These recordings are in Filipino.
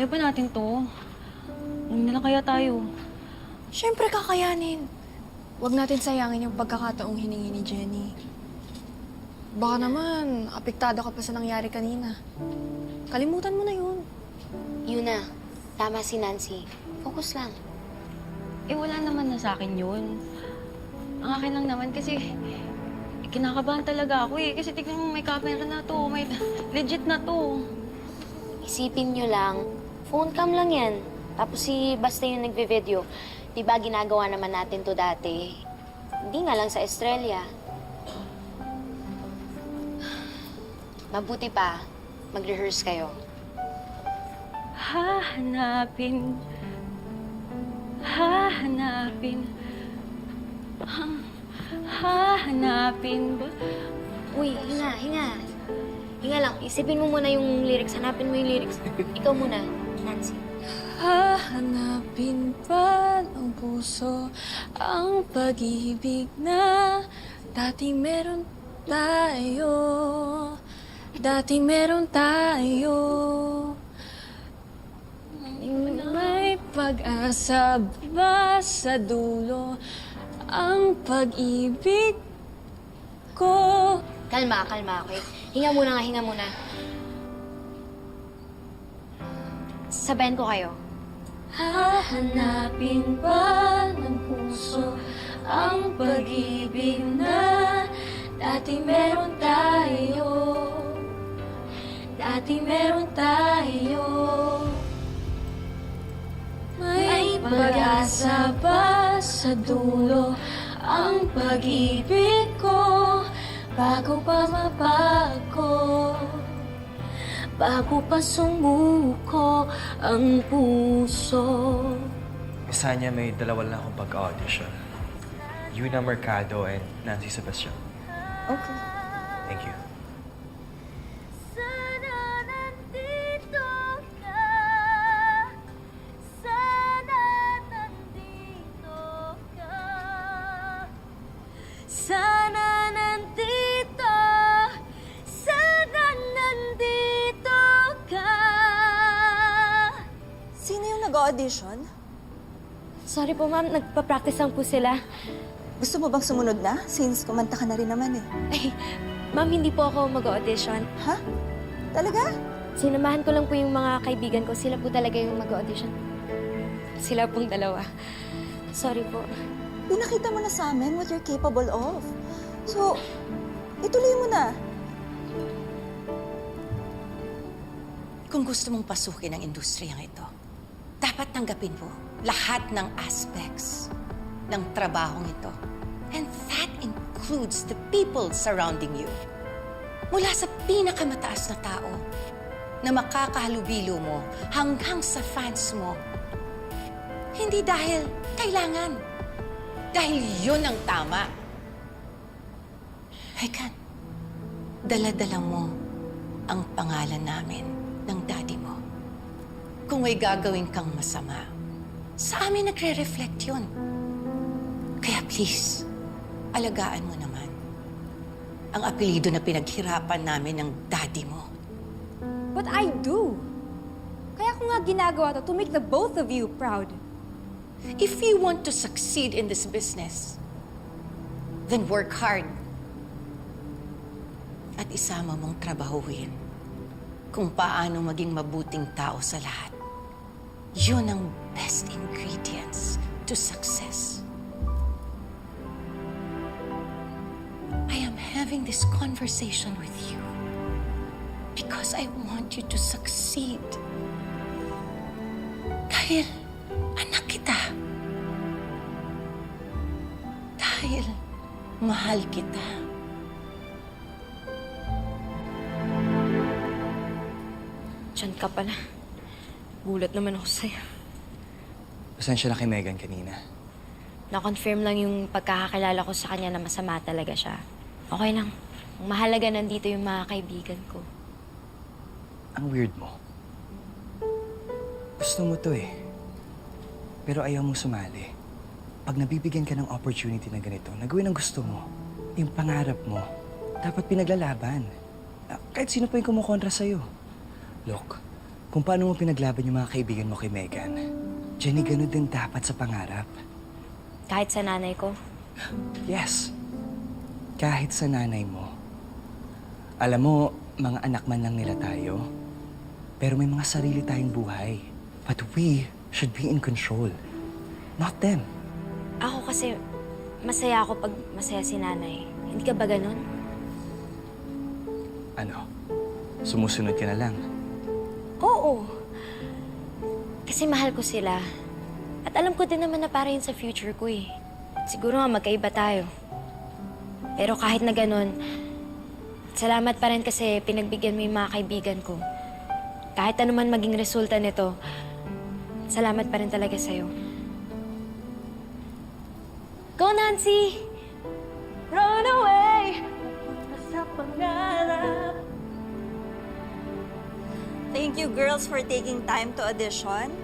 Kaya ba natin to? Huwag na lang kaya tayo. Siyempre kakayanin. Huwag natin sayangin yung pagkakataong hiningi ni Jenny. Baka naman, apektado ka pa sa nangyari kanina. Kalimutan mo na yun. Yuna, tama si Nancy. Focus lang. Eh, wala naman na sa akin yun. Ang akin lang naman kasi kinakabahan talaga ako eh. Kasi tignan mo, may camera na to. May legit na to. Isipin nyo lang, phone cam lang yan. Tapos si Basta yung nagbe-video. Diba ginagawa naman natin to dati? Hindi nga lang sa Australia. Mabuti pa, mag-rehearse kayo. Hahanapin. Hahanapin. Hahanapin ba? Uy, hinga, hinga. Hinga lang, isipin mo muna yung lyrics. Hanapin mo yung lyrics. Ikaw muna, Nancy. Hahanapin pa ng puso ang pag-ibig na dating meron tayo. Dating meron tayo. May pag-asa ba sa dulo ang pag-ibig ko? Kalma, kalma, okay? Hinga muna nga, hinga muna. Sabayan ko kayo. Hahanapin ba ng puso ang pag-ibig na dating meron tayo? Dating meron tayo. May pag-asa ba sa dulo ang pag-ibig ko bago pa mabago? Bago pa sumuko ang puso. Sana may dalawa lang akong pagka-audition. Yuna Mercado and Nancy Sebastian. Okay. Thank you. Sana nandito ka. Sana nandito ka. Sana nandito. Sana nandito ka. Sino yung nag-audition? Sorry po, ma'am. Nagpa-practice lang po sila. Gusto mo bang sumunod na? Since kumanta ka na rin naman eh. Ay, ma'am, hindi po ako mag-audition. Ha? Talaga? Sinamahan ko lang po yung mga kaibigan ko. Sila po talaga yung mag-audition. Sila pong dalawa. Sorry po. Pinakita mo na sa amin what you're capable of. So, ituloy mo na. Kung gusto mong pasukin ang industriyang ito, dapat tanggapin mo lahat ng aspects ng trabahong ito. And that includes the people surrounding you. Mula sa pinakamataas na tao na makakahalubilo mo hanggang sa fans mo. Hindi dahil kailangan. Dahil yun ang tama. Hekan, dala-dala mo ang pangalan namin ng daddy mo. Kung may gagawin kang masama, sa amin nagre-reflect yun. Kaya please, alagaan mo naman ang apelido na pinaghirapan namin ng daddy mo. But I do. Kaya ko nga ginagawa to make the both of you proud. If you want to succeed in this business, then work hard. At isama mong trabahuhin kung paano maging mabuting tao sa lahat. Yun ang best ingredients to success. I am having this conversation with you because I want you to succeed. Dahil anak kita. Dahil mahal kita. Diyan ka pala. Gulat naman ako sa'yo. Pasensya na kay Megan kanina. Na-confirm lang yung pagkakakilala ko sa kanya na masama talaga siya. Okay lang. Ang mahalaga nandito yung mga kaibigan ko. Ang weird mo. Gusto mo to eh. Pero ayaw mong sumali. Pag nabibigyan ka ng opportunity na ganito, nagawin ang gusto mo, yung pangarap mo, dapat pinaglalaban. Kahit sino pa yung kumukontra sa'yo. Look, Kung paano mo pinaglaban yung mga kaibigan mo kay Megan, Jenny, ganun din dapat sa pangarap. Kahit sa nanay ko. Yes. Kahit sa nanay mo. Alam mo, mga anak man lang nila tayo. Pero may mga sarili tayong buhay. But we should be in control. Not them. Ako kasi, masaya ako pag masaya si nanay. Hindi ka ba ganun? Ano? Sumusunod ka na lang. Oo. Kasi mahal ko sila. At alam ko din naman na para yun sa future ko eh. Siguro nga magkaiba tayo. Pero kahit na ganun, salamat pa rin kasi pinagbigyan mo yung mga kaibigan ko. Kahit ano man maging resulta nito, salamat pa rin talaga sa'yo. Go, Nancy! Run away! Sa pangarap. Thank you, girls, for taking time to audition.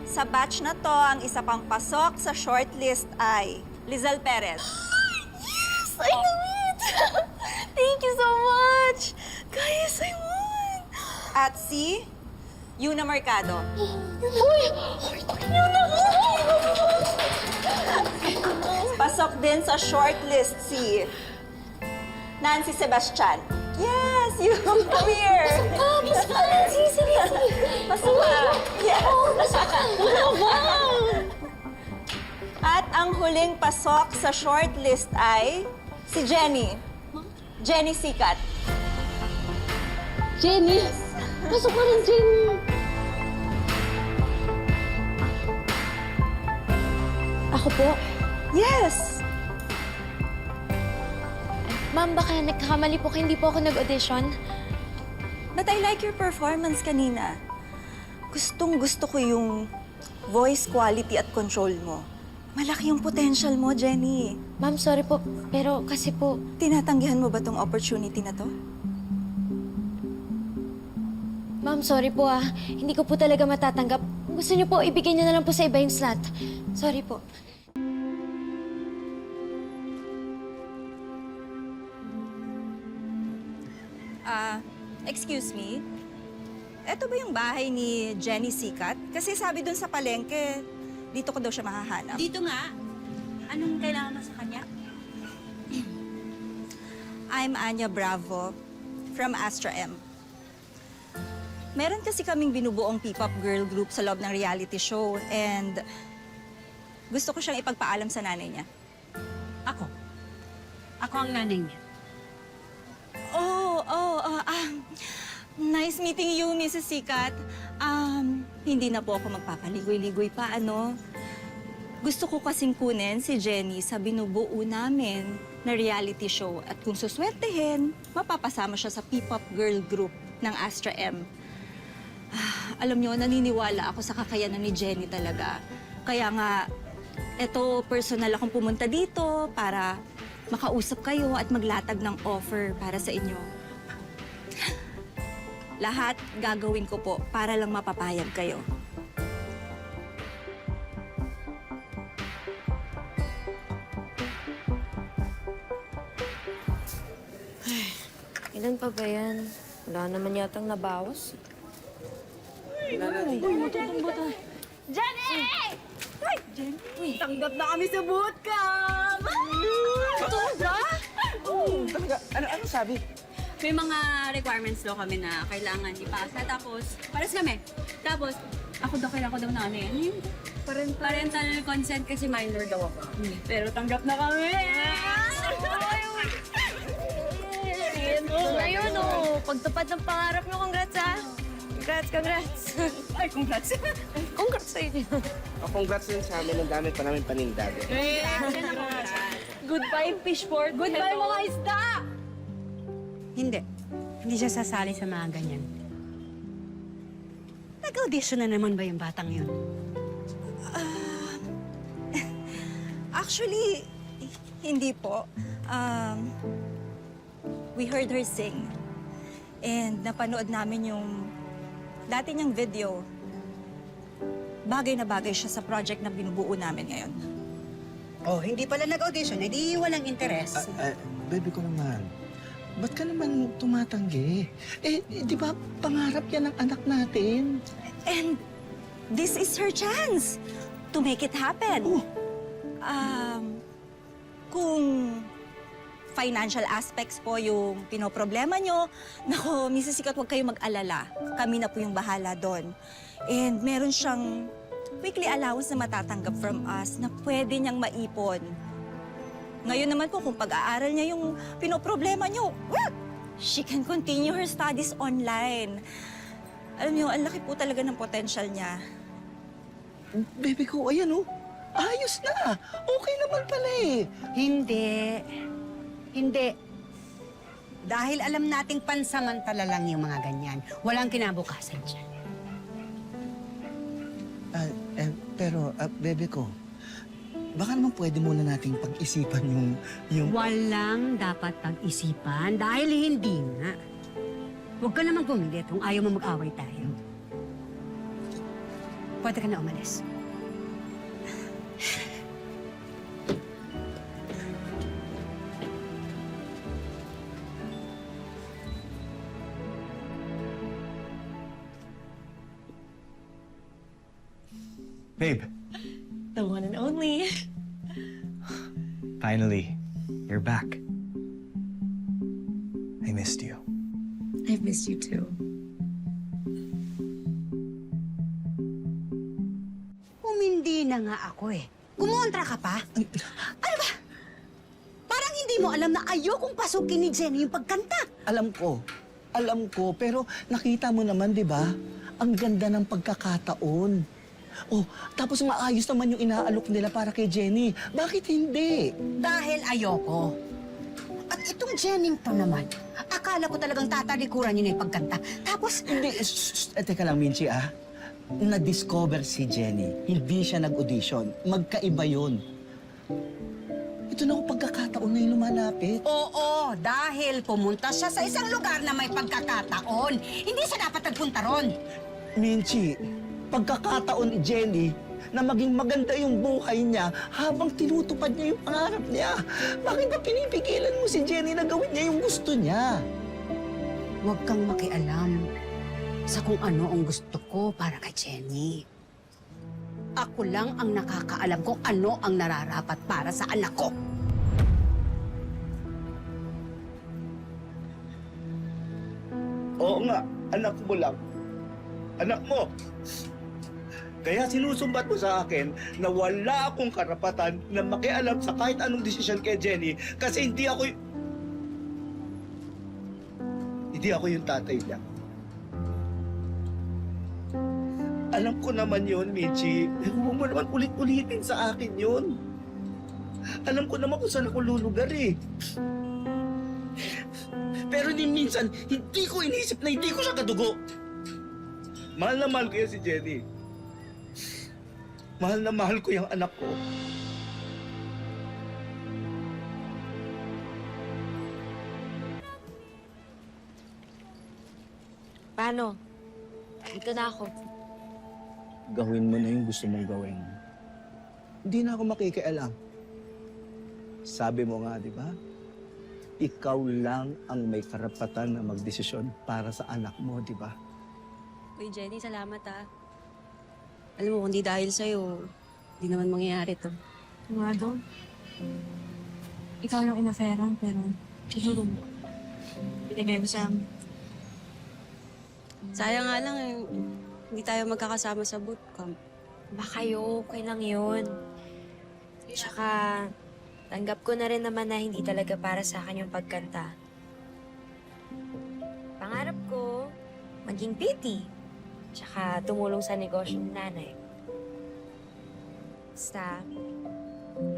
Sa batch na to, ang isa pang pasok sa shortlist ay Lizelle Perez. Yes! I knew it! Thank you so much! Guys, I won! At si Yuna Mercado. Uy! Yuna ko! Pasok din sa shortlist si Nancy Sebastian. Yes, you come here. Pasok ka, Nancy! Seriously! Pasok ka. Yes. Pasok ka! Wow! At ang huling pasok sa shortlist ay si Jenny. Jenny Sikat. Jenny! Pasok ka rin, Jenny! Ako po. Yes! Ma'am, baka nagkakamali po kayo, hindi po ako nag-audition. But I like your performance kanina. Gustong-gusto ko yung voice quality at control mo. Malaki yung potential mo, Jenny. Ma'am, sorry po, pero kasi po, Tinatanggihan mo ba tong opportunity na to? ma'am, sorry po ah. Hindi ko po talaga matatanggap. Kung gusto niyo po, ibigay niyo na lang po sa iba yung slot. Sorry po. Excuse me? Ito ba yung bahay ni Jenny Sikat? Kasi sabi dun sa palengke, dito ko daw siya mahahanap. Dito nga. Anong kailangan mo sa kanya? I'm Anya Bravo from Astra M. Meron kasi kaming binubuong P-pop girl group sa loob ng reality show and gusto ko siyang ipagpaalam sa nanay niya. Ako. Ako ang nanay niya. Nice meeting you, Mrs. Sikat. Hindi na po ako magpapaligoy-ligoy pa, ano? Gusto ko kasing kunin si Jenny sa binubuo namin na reality show at kung suswertehin, mapapasama siya sa P-pop girl group ng Astra M. Alam niyo, naniniwala ako sa kakayanan ni Jenny talaga. Kaya nga, eto, personal akong pumunta dito para makausap kayo at maglatag ng offer para sa inyo. Lahat gagawin ko po para lang mapapayag kayo. Ilan pa ba yan? Wala naman yatang nabawas. Tanggap na kami sa bootcamp! Ano sabi? May mga requirements daw kami na kailangan ipasa. Tapos, pares kami. Tapos, ako daw na ano yan. Yung parental consent kasi minor daw ako. Pero tanggap na kami! Ito na yun, oh. Pagtupad ng pangarap mo, congrats, ha? Congrats. Ay, congrats! Congrats sa'yo din. Congrats din sa amin. Ang dami pa namin panindag. Goodbye, fishport. Goodbye, mga isda! Hindi. Hindi siya sasali sa mga ganyan. Nag-audition na naman ba yung batang yun? Actually, hindi po. We heard her sing. And napanood namin yung dati niyang video. Bagay na bagay siya sa project na binubuo namin ngayon. Oh, hindi pala nag-audition. Hindi walang interes. Baby ko naman. ba't ka naman tumatanggi? Di ba pangarap yan ng anak natin? And this is her chance to make it happen. Oh. Kung financial aspects po yung pinoproblema nyo, nako, Mrs. Sikat, huwag kayong mag-alala. Kami na po yung bahala doon. And meron siyang weekly allowance na matatanggap from us na pwede niyang maipon. Ngayon naman po, kung pag-aaral niya yung pinoproblema nyo, she can continue her studies online. Alam niyo, ang laki po talaga ng potential niya. Baby ko, ayan oh. Ayos na. Okay naman pala eh. Hindi. Hindi. Dahil alam nating pansamantala lang yung mga ganyan. Walang kinabukasan dyan. Pero, baby ko, baka naman pwede muna nating pag-isipan yung... Walang dapat pag-isipan dahil hindi nga. Huwag ka namang pumilit kung ayaw mo mag-away tayo. Pwede ka na umalis. Babe, The one and only. finally, you're back. I missed you. I've missed you too. Umindi na nga ako eh. Kumontra ka pa? Ano ba? Parang hindi mo alam na ayokong pasukin ni Jenny yung pagkanta. Alam ko, pero nakita mo naman, di ba? Ang ganda ng pagkakataon. Oh, tapos maayos naman yung inaalok nila para kay Jenny. Bakit hindi? Dahil ayoko. At itong Jenny to naman, akala ko talagang tatalikuran niya na yung pagkanta. Tapos, Hindi, teka lang, Minchi, ah. Na-discover si Jenny. Hindi siya nag-audition. Magkaiba yun. Ito na ang pagkakataon na yung lumalapit. oo, dahil pumunta siya sa isang lugar na may pagkakataon. Hindi siya dapat nagpunta ron. Minchi, pagkakataon ni Jenny na maging maganda yung buhay niya habang tinutupad niya yung pangarap niya. Bakit ba pinipigilan mo si Jenny na gawin niya yung gusto niya? Huwag kang makialam sa kung ano ang gusto ko para kay Jenny. Ako lang ang nakakaalam kung ano ang nararapat para sa anak ko. Oo nga, anak mo lang. Anak mo. Kaya sinusumbat mo sa akin na wala akong karapatan na makialam sa kahit anong desisyon kay Jenny kasi hindi ako yung tatay niya. Alam ko naman yun, Michi. Huwag mo naman ulit-ulitin sa akin yun. Alam ko naman kung saan ako lulugar eh. Pero din minsan, hindi ko inisip na hindi ko siya kadugo. Mahal na mahal ko yan si Jenny. Mahal na mahal ko yung anak ko. Paano? Dito na ako. Gawin mo na yung gusto mong gawin. Hindi na ako makikialam. Sabi mo nga, di ba? Ikaw lang ang may karapatan na magdesisyon para sa anak mo, di ba? Uy, Jenny, salamat ah. Alam mo, kung di dahil sa'yo, di naman mangyayari to. Mado, ikaw yung inaferan, pero siguro binigay mo sa amin. Sayang nga lang eh, hindi tayo magkakasama sa bootcamp. Ba kayo, okay lang yun. Tsaka, tanggap ko na rin naman na hindi talaga para sa akin yung pagkanta. Pangarap ko, maging PT. Tsaka, tumulong sa negosyo ng nanay. Basta,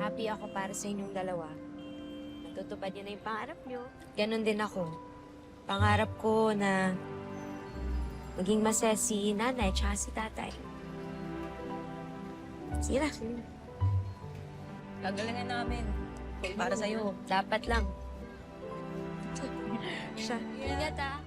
happy ako para sa inyong dalawa. Natutupad niyo na yung pangarap niyo. Ganon din ako. Pangarap ko na maging masaya si nanay tsaka si tatay. Sige na. Gagalingan namin. Para sa'yo. Dapat lang. Siya. Ingat ah.